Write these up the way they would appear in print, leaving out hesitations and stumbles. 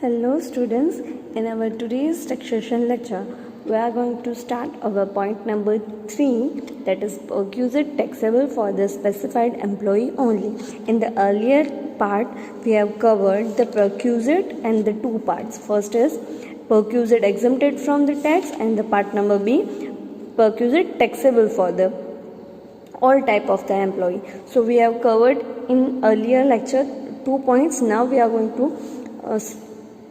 Hello students, in our today's taxation lecture, we are going to start our point number 3, that is perquisite taxable for the specified employee only. In the earlier part, we have covered the perquisite and the two parts. First is perquisite exempted from the tax and the part number B, perquisite taxable for the all type of the employee. So we have covered in earlier lecture 2 points. Now we are going to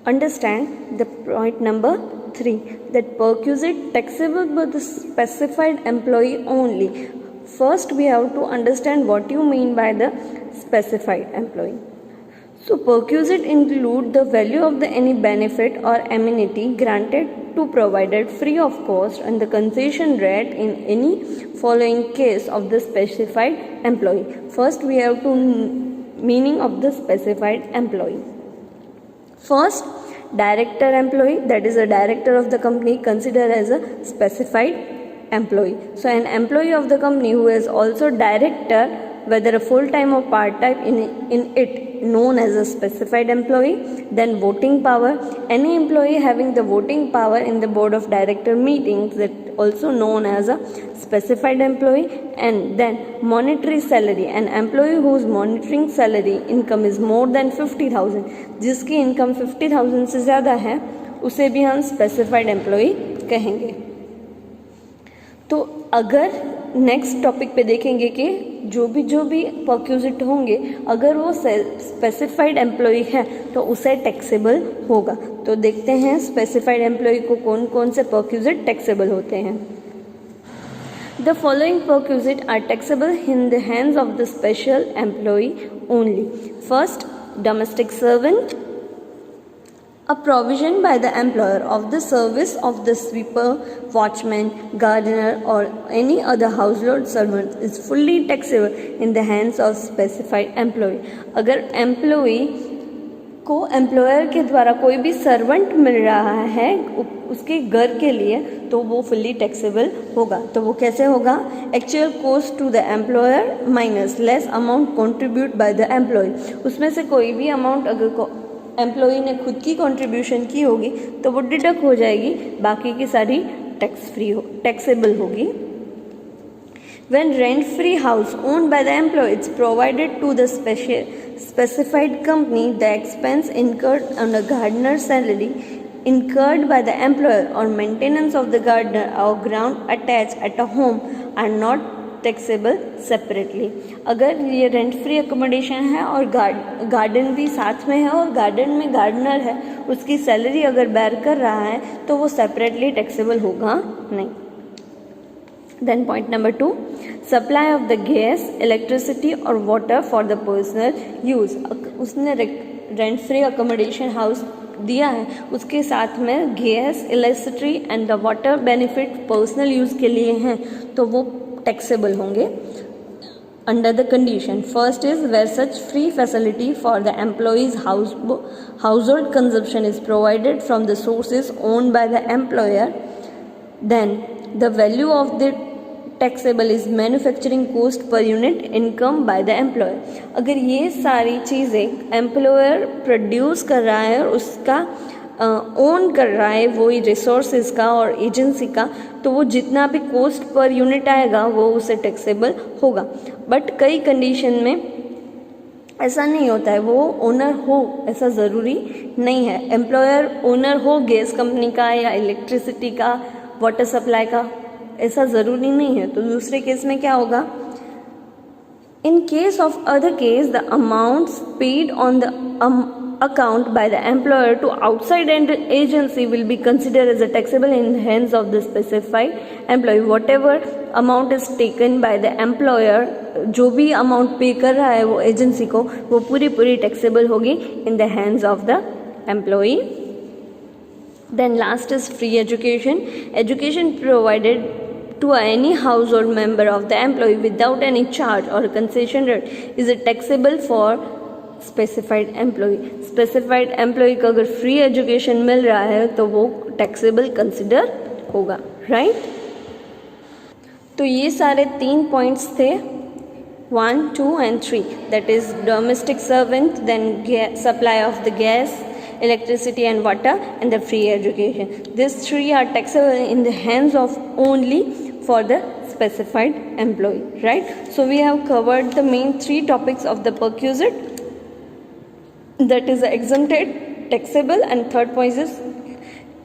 understand the point number 3, that perquisite taxable by the specified employee only. First we have to understand what you mean by the specified employee. So perquisite include the value of the any benefit or amenity granted to provided free of cost and the concession rate in any following case of the specified employee. First we have to meaning of the specified employee. First, director employee, that is a director of the company, considered as a specified employee. So an employee of the company who is also director, whether a full-time or part-time in it, known as a specified employee. Then voting power, any employee having the voting power in the board of director meetings, that also known as a specified employee. And then monetary salary, an employee whose monitoring salary income is more than 50,000, जिसकी income 50,000 से ज़्यादा है, उसे भी हम specified employee कहेंगे. तो अगर नेक्स्ट टॉपिक पे देखेंगे कि जो भी परक्यूजिट होंगे, अगर वो स्पेसिफाइड एम्प्लॉई है तो उसे टैक्सेबल होगा. तो देखते हैं स्पेसिफाइड एम्प्लॉई को कौन कौन से परक्यूजिट टैक्सेबल होते हैं. The following perquisite are taxable in the hands of the special employee only. First, domestic servant. A provision by the employer of the service of the sweeper, watchman, gardener or any other household servant is fully taxable in the hands of specified employee. अगर employee को employer के द्वारा कोई भी servant मिल रहा है उसके घर के लिए, तो वो फुल्ली टैक्सेबल होगा. तो वो कैसे होगा? Actual cost to the employer minus less amount contribute by the employee. उसमें से कोई भी अमाउंट अगर एम्प्लॉय ने खुद की कंट्रीब्यूशन की होगी तो वो डिडक्ट हो जाएगी, बाकी की सारी टैक्सेबल होगी. When rent-free house owned by the employee is provided to the specified company, the expense incurred on the gardener's salary incurred by the employer or maintenance of the gardener or ground attached at a home are not taxable separately. अगर ये rent free accommodation है और garden भी साथ में है और garden में गार्डनर है, उसकी सैलरी अगर बेयर कर रहा है तो वो सेपरेटली टैक्सेबल होगा नहीं. Then point number 2, supply of the gas, electricity or water for the personal use. उसने रेंट फ्री अकोमोडेशन हाउस दिया है, उसके साथ में gas, electricity and the water benefit personal use के लिए हैं, तो वो टैक्सेबल होंगे under the condition. First is where such free facility for the employee's household consumption is provided from the sources owned by the employer. Then the value of the taxable is manufacturing cost per unit income by the employer. अगर ये सारी चीज़ें employer produce कर रहा है और उसका own कर रहा है वही रिसोर्सेज का और एजेंसी का, तो वो जितना भी कॉस्ट पर यूनिट आएगा वो उसे टैक्सेबल होगा. बट कई कंडीशन में ऐसा नहीं होता है, वो ओनर हो ऐसा ज़रूरी नहीं है. एम्प्लॉयर ओनर हो गैस कंपनी का या इलेक्ट्रिसिटी का, वाटर सप्लाई का, ऐसा ज़रूरी नहीं है. तो दूसरे केस में क्या होगा? In case of other case the amounts paid on the account by the employer to outside agency will be considered as a taxable in the hands of the specified employee. Whatever amount is taken by the employer, जो भी amount पे कर रहा है वो agency को, वो पूरी taxable होगी in the hands of the employee. Then last is free education. Education provided to any household member of the employee without any charge or concession rate is a taxable for specified employee. Specified employee को अगर free education मिल रहा है तो वो taxable consider होगा, right? तो ये सारे 3 पॉइंट्स थे, 1, 2 and 3, that is domestic servant, then supply of the gas, electricity and water, and the free education. These three are taxable in the hands of only for the specified employee, right? So we have covered the main three topics of the perquisite, that is exempted, taxable, and third point is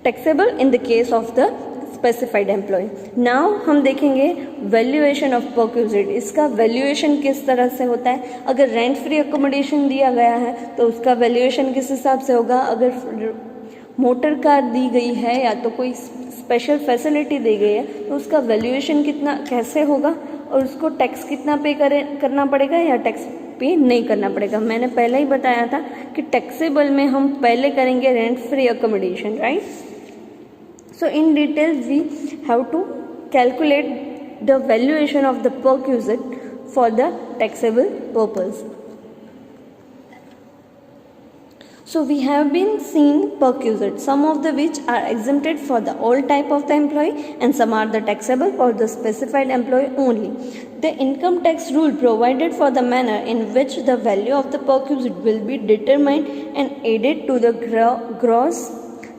taxable in the case of the specified employee. Now हम देखेंगे valuation of perquisite. इसका valuation किस तरह से होता है. अगर rent free accommodation दिया गया है तो उसका वैल्यूएशन किस हिसाब से होगा. अगर मोटर कार दी गई है या तो कोई स्पेशल फैसिलिटी दी गई है तो उसका वैल्यूएशन कितना कैसे होगा, और उसको टैक्स कितना पे करना पड़ेगा या टैक्स पे नहीं करना पड़ेगा. मैंने पहले ही बताया था कि टैक्सेबल में हम पहले करेंगे rent free accommodation, right. So in detail we have to calculate the valuation of the perquisite for the taxable purpose. So we have been seeing perquisite, some of the which are exempted for the all type of the employee and some are the taxable for the specified employee only. The income tax rule provided for the manner in which the value of the perquisite will be determined and added to the gross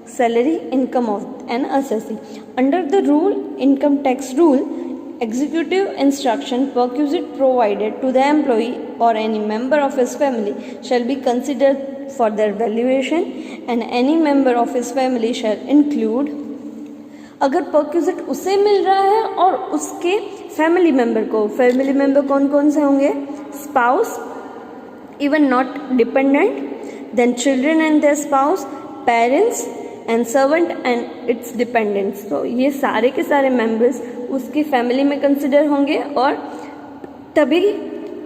salary income of an assessee. Under the income tax rule, executive instruction perquisite provided to the employee or any member of his family shall be considered for their valuation, and any member of his family shall include. अगर perquisite उसे मिल रहा है और उसके family member को, family member कौन कौन से होंगे, spouse, even not dependent, then children and their spouse, parents and servant and its dependents. तो ये सारे के सारे मेंबर्स उसकी फैमिली में कंसिडर होंगे और तभी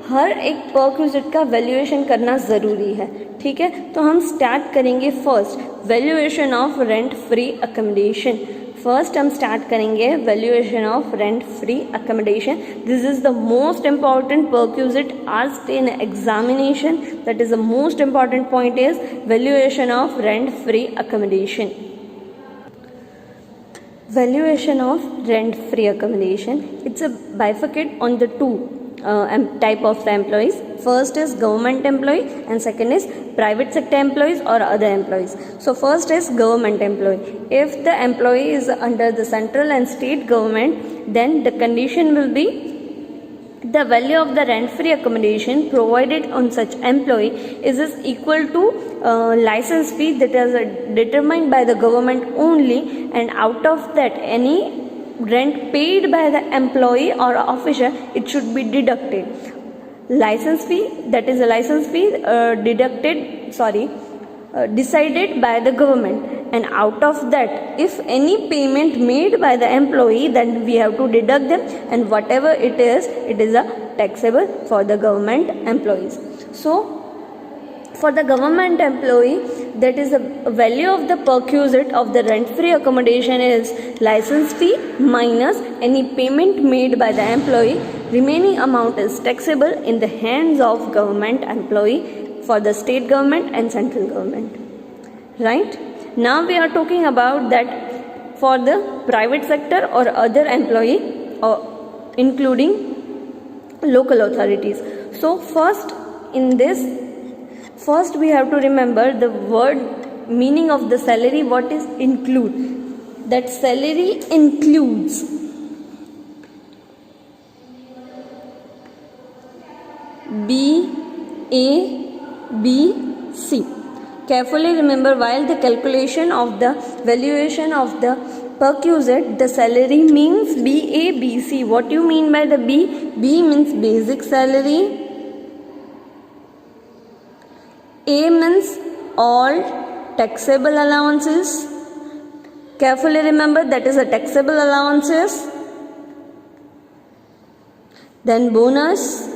हर एक परक्विजिट का वैल्यूएशन करना ज़रूरी है. ठीक है, तो हम स्टार्ट करेंगे first valuation of rent free accommodation. First हम स्टार्ट करेंगे valuation of rent free accommodation. This is the most important perquisite asked in examination. That is the most important point is valuation of rent free accommodation. Valuation of rent free accommodation, it's a bifurcate on the two type of the employees. First is government employee and second is private sector employees or other employees. So first is government employee. If the employee is under the central and state government, then the condition will be the value of the rent free accommodation provided on such employee is equal to license fee that is determined by the government only, and out of that any rent paid by the employee or officer, it should be deducted. License fee, that is a license fee decided by the government, and out of that if any payment made by the employee, then we have to deduct them, and whatever it is a taxable for the government employees. So for the government employee, that is the value of the perquisite of the rent free accommodation is license fee minus any payment made by the employee. Remaining amount is taxable in the hands of government employee for the state government and central government, right? Now we are talking about that for the private sector or other employee, or including local authorities. So first we have to remember the word meaning of the salary. What is include? That salary includes B-A-B-C. Carefully remember, while the calculation of the valuation of the perquisite, the salary means BABC. What do you mean by the B? B means basic salary. A means all taxable allowances. Carefully remember, that is a taxable allowances. Then bonus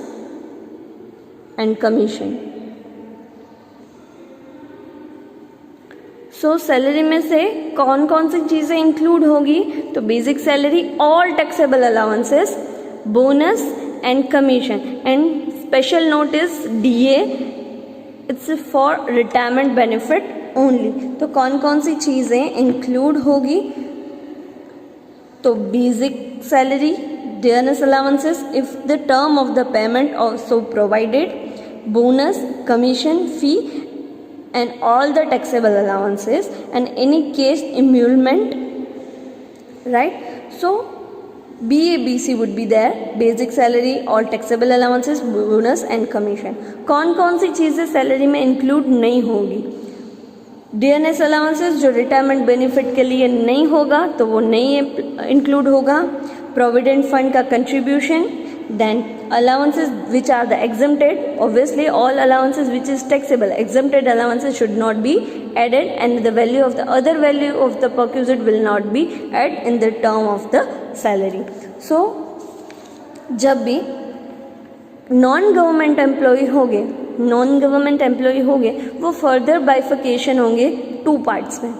and commission. So salary में से कौन कौन सी चीज़ें include होगी, तो basic salary, all taxable allowances, bonus and commission, and special note is DA, it's for retirement benefit only. तो कौन कौन सी चीज़ें इंक्लूड होगी, तो basic salary, dearness allowances if the term of the payment also provided, bonus, commission, fee, and all the taxable allowances and any case emolument, right? So BABC would be there, basic salary, all taxable allowances, bonus and commission. कौन कौन सी चीज़ें salary में include नहीं होगी? DNS allowances जो retirement benefit के लिए नहीं होगा तो वो नहीं इंक्लूड होगा. प्रोविडेंट फंड का contribution, then allowances which are the exempted, obviously all allowances which is taxable, exempted allowances should not be added, and the value of the other value of the perquisite will not be added in the term of the salary. So जब भी non government employ होंगे वो further बाइफिकेशन होंगे 2 parts में.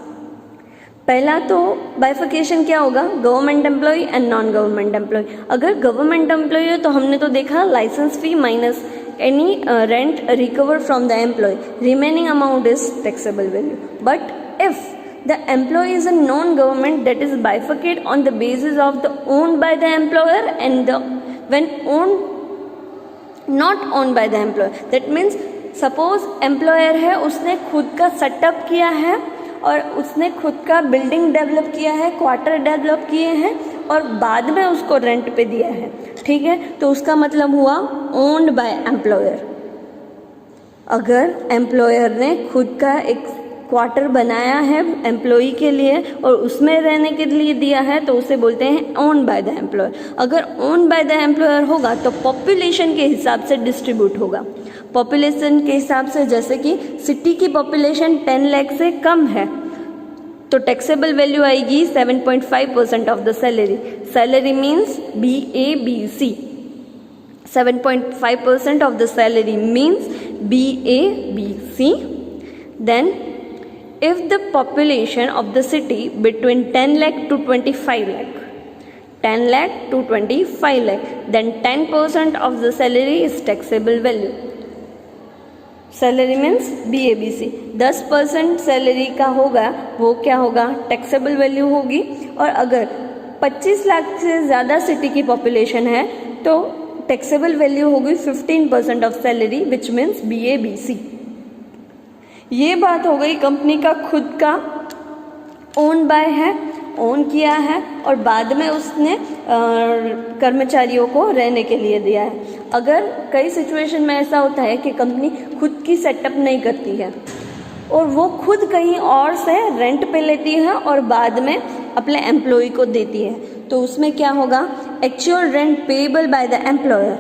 पहला तो bifurcation क्या होगा, government employee and non government employee. अगर गवर्नमेंट एम्प्लॉय है तो हमने तो देखा licence fee minus any rent recover from the employee, remaining amount is taxable value. But if the employee is a non-government, that is bifurcate on the basis of the owned by the employer and the when owned not owned by the employer. That means suppose employer है, उसने खुद का setup किया है और उसने खुद का बिल्डिंग डेवलप किया है, क्वार्टर डेवलप किए हैं और बाद में उसको रेंट पे दिया है, ठीक है, तो उसका मतलब हुआ ओन्ड बाय एम्प्लॉयर. अगर एम्प्लॉयर ने खुद का एक क्वार्टर बनाया है एम्प्लॉई के लिए और उसमें रहने के लिए दिया है तो उसे बोलते हैं ओन बाय द एम्प्लॉयर. अगर ओन बाय द एम्प्लॉयर होगा तो पॉपुलेशन के हिसाब से डिस्ट्रीब्यूट होगा. पॉपुलेशन के हिसाब से, जैसे कि सिटी की पॉपुलेशन 10 लाख से कम है तो टैक्सेबल वैल्यू आएगी 7.5% of the salary. Salary means BABC. 7.5% of the salary means BABC. Then if the population of the city between 10 lakh to 25 lakh, 10 lakh to 25 lakh, then 10% of the salary is taxable value. Salary means BABC. 10% salary का होगा वो क्या होगा, taxable value होगी. और अगर 25 लाख से ज़्यादा सिटी की पॉपुलेशन है तो टैक्सेबल वैल्यू होगी 15% of salary, which means BABC. ये बात हो गई कंपनी का खुद का ओन बाय है, ओन किया है और बाद में उसने कर्मचारियों को रहने के लिए दिया है. अगर कई सिचुएशन में ऐसा होता है कि कंपनी खुद की सेटअप नहीं करती है और वो खुद कहीं और से रेंट पे लेती है और बाद में अपने एम्प्लॉय को देती है, तो उसमें क्या होगा, actual rent payable by the employer,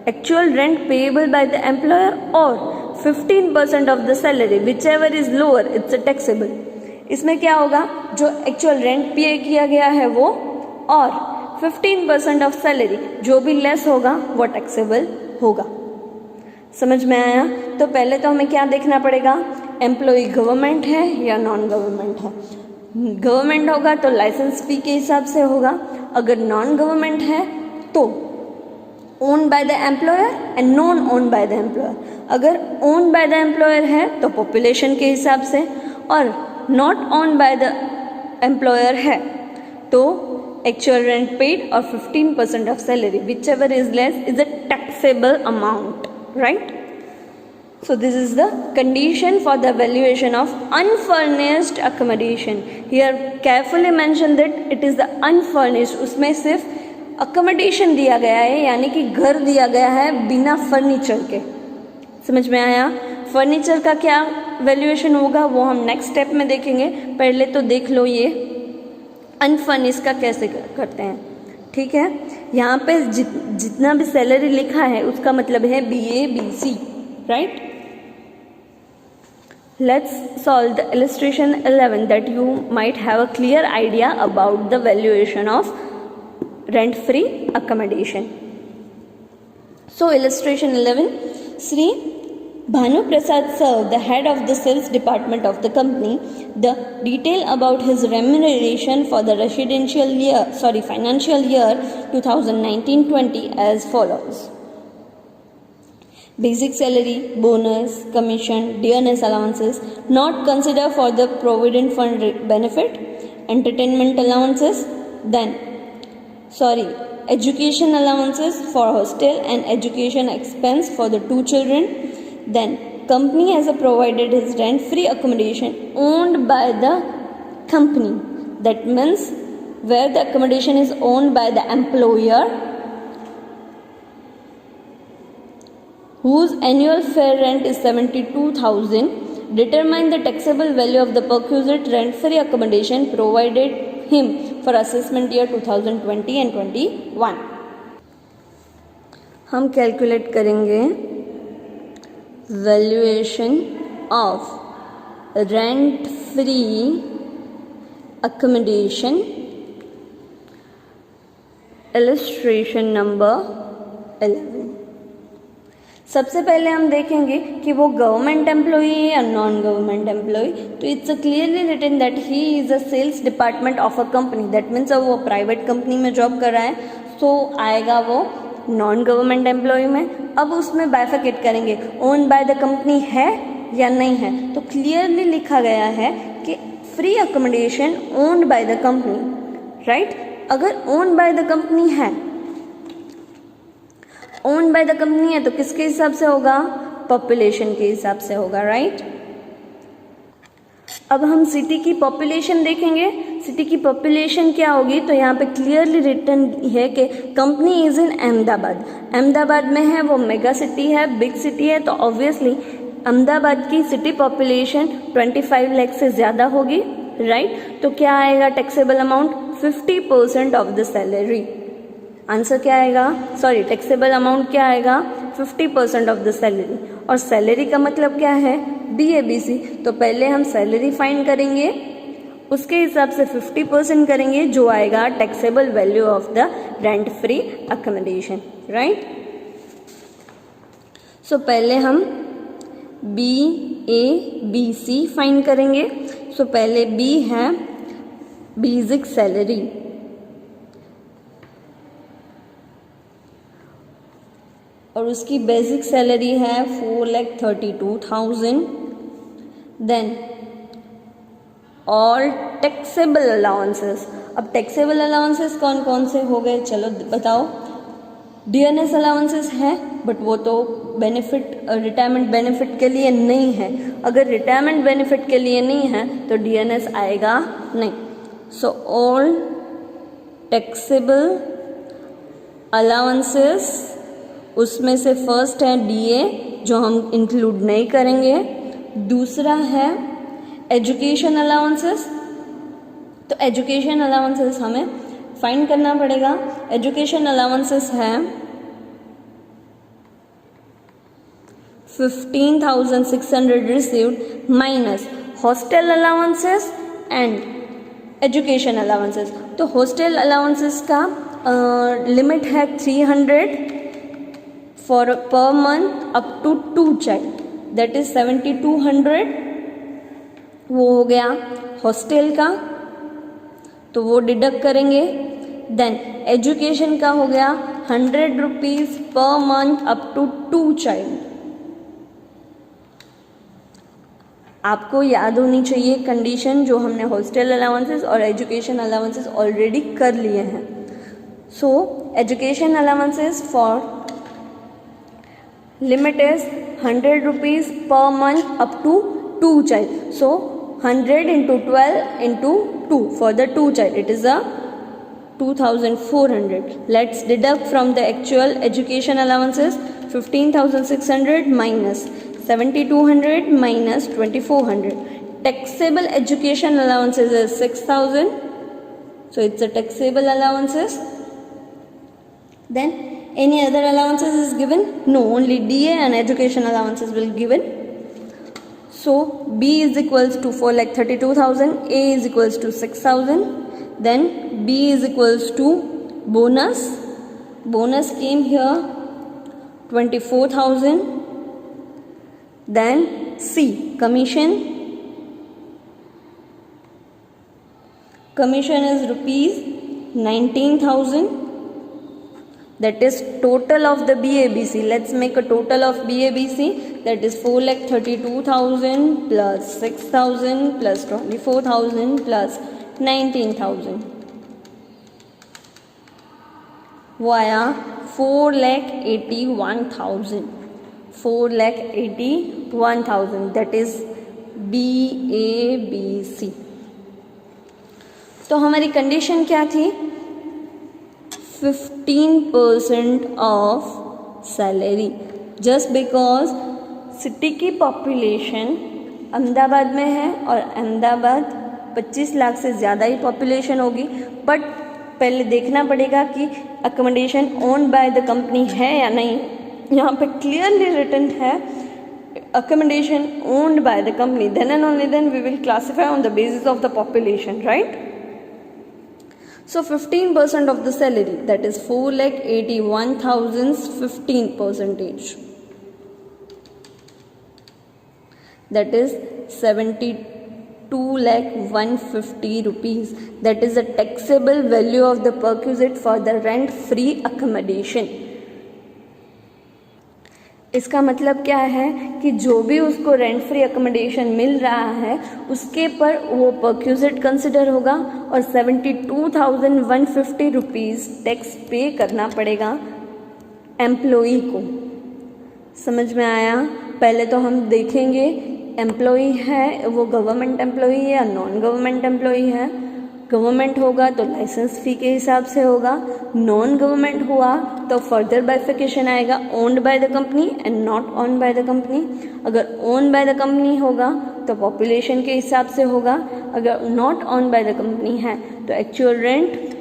actual rent payable by the employer और 15% of the salary, which ever is lower it's a taxable. इसमें क्या होगा, जो एक्चुअल रेंट पे किया गया है वो और 15% ऑफ सैलरी जो भी लेस होगा वो टैक्सेबल होगा. समझ में आया? तो पहले तो हमें क्या देखना पड़ेगा, एम्प्लॉय गवर्नमेंट है या नॉन गवर्नमेंट है. गवर्नमेंट होगा तो लाइसेंस फी के हिसाब से होगा, अगर नॉन गवर्नमेंट है तो own by the employer and non own by the employer. अगर ओन बाय द एम्प्लॉयर है तो पॉपुलेशन के हिसाब से, और not own by the employer है तो एक्चुअल रेंट पेड और 15% of salary, which ever is less is a taxable amount, right. So this is the condition for the valuation of unfurnished accommodation. Here carefully mention that it is the unfurnished. उसमें सिर्फ accommodation दिया गया है, यानी कि घर दिया गया है बिना फर्नीचर के. समझ में आया? फर्नीचर का क्या वैल्यूएशन होगा वो हम नेक्स्ट स्टेप में देखेंगे. पहले तो देख लो ये अनफर्निश का कैसे करते हैं, ठीक है. यहाँ पे जितना भी सैलरी लिखा है उसका मतलब है BABC, right. Let's solve the illustration 11 that you might have a clear idea about the valuation of rent-free accommodation. So illustration 11, Sri Bhanu Prasad served the head of the sales department of the company. The detail about his remuneration for the financial year 2019-20 as follows. Basic salary, bonus, commission, DNS allowances not considered for the provident fund benefit, entertainment allowances, education allowances for hostel and education expense for the 2 children, then company has provided his rent-free accommodation owned by the company. That means where the accommodation is owned by the employer, whose annual fair rent is 72,000. Determine the taxable value of the perquisite rent-free accommodation provided him for assessment year 2020 and 21. हम calculate करेंगे valuation of rent free accommodation. Illustration number 11. सबसे पहले हम देखेंगे कि वो government employee है या नॉन गवर्नमेंट एम्प्लॉई. तो it's clearly written that he is a sales department of a company. That means वो प्राइवेट कंपनी में जॉब कर रहा है, सो आएगा वो नॉन गवर्नमेंट एम्प्लॉई में. अब उसमें बाइफिकेट करेंगे ओन बाय द कंपनी है या नहीं है. तो क्लियरली लिखा गया है कि free accommodation owned by the company, right. अगर ओन्ड बाय द कंपनी है, ओन्ड बाय द कंपनी है तो किसके हिसाब से होगा? पॉपुलेशन के हिसाब से होगा, राइट. अब हम सिटी की पॉपुलेशन देखेंगे. सिटी की पॉपुलेशन क्या होगी? तो यहाँ पे क्लियरली रिटन है कि company is in Ahmedabad. Ahmedabad में है, वो मेगा सिटी है, बिग सिटी है, तो ऑब्वियसली अहमदाबाद की सिटी पॉपुलेशन 25 लाख से ज़्यादा होगी, राइट. तो क्या आएगा taxable amount? 50% of the salary. Answer क्या आएगा? सॉरी, टैक्सेबल अमाउंट क्या आएगा? 50% ऑफ द सैलरी. और सैलरी का मतलब क्या है? BABC. तो पहले हम सैलरी फाइंड करेंगे, उसके हिसाब से 50% करेंगे, जो आएगा taxable value of the rent free accommodation, right. So पहले हम BABC फाइंड करेंगे. सो पहले B है बेसिक सैलरी, और उसकी बेसिक सैलरी है 4,32,000. Then all taxable allowances. अब टैक्सेबल अलाउंसेस कौन कौन से हो गए, चलो बताओ. DNS अलाउंसेस है, बट वो तो बेनिफिट, रिटायरमेंट बेनिफिट के लिए नहीं है. अगर रिटायरमेंट बेनिफिट के लिए नहीं है तो DNS आएगा नहीं. सो ऑल टैक्सेबल अलाउंसेस, उसमें से फर्स्ट है DA, जो हम इंक्लूड नहीं करेंगे. दूसरा है एजुकेशन अलाउंसेस. तो एजुकेशन अलाउंसेस हमें फाइंड करना पड़ेगा. एजुकेशन अलाउंसेस है 15,600 received minus hostel allowances and education allowances. तो हॉस्टल अलाउंसेस का लिमिट है 300 for per month up to 2 child, that is 7,200. वो हो गया हॉस्टल का, तो वो डिडक्ट करेंगे. देन एजुकेशन का हो गया 100 rupees per month up to 2 child. आपको याद होनी चाहिए कंडीशन जो हमने हॉस्टल अलाउंसेस और एजुकेशन अलाउंसेस ऑलरेडी कर लिए हैं. So education allowances for limit is 100 rupees per month up to 2 child. So 100 into 12 into 2 for the 2 child, it is a 2,400. Let's deduct from the actual education allowances 15,600 minus 7,200 minus 2,400. Taxable education allowances is 6,000. So it's a taxable allowances. Then any other allowances is given? No, only DA and education allowances will given. So B is equals to 4,32,000, A is equals to 6,000. Then B is equals to bonus. Bonus came here 24,000. Then C, commission. Commission is rupees 19,000. That is total of the BABC. Let's make a total of BABC. That is 4,32,000 plus 6,000 plus 24,000 plus 19,000. वो आया 4,81,000. 4,81,000, that is BABC। तो हमारी condition क्या थी? 15% of salary, just because city की population Ahmedabad में है और अहमदाबाद 25 लाख से ज़्यादा ही पॉपुलेशन होगी, बट पहले देखना पड़ेगा कि accommodation owned by the company है या नहीं। यहाँ पे क्लियरली रिटन है accommodation owned by the company, then and only then we will classify on the basis of the population, right? So 15% of the salary, that is 4,81,000's 15%, that is 72,150 rupees, that is the taxable value of the perquisite for the rent free accommodation। इसका मतलब क्या है कि जो भी उसको rent free accommodation मिल रहा है उसके पर वो परक्यूजिट कंसिडर होगा और 72,150 रुपीज़ टैक्स पे करना पड़ेगा एम्प्लॉई को। समझ में आया? पहले तो हम देखेंगे एम्प्लॉई है वो गवर्नमेंट एम्प्लॉई है या नॉन गवर्नमेंट एम्प्लॉई है। गवर्नमेंट होगा तो लाइसेंस फ़ी के हिसाब से होगा, नॉन गवर्नमेंट हुआ तो फर्दर बाइफिकेशन आएगा owned by the company and not owned by the company. अगर ओन्ड बाय द कंपनी होगा तो पॉपुलेशन के हिसाब से होगा, अगर not owned by the company है तो एक्चुअल रेंट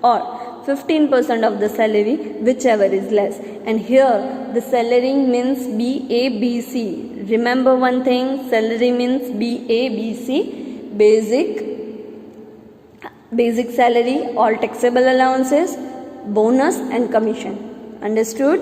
और 15% of the salary, whichever is less. And here the salary means BABC. Remember one thing, salary means BABC, basic salary, all taxable allowances, bonus and commission. Understood?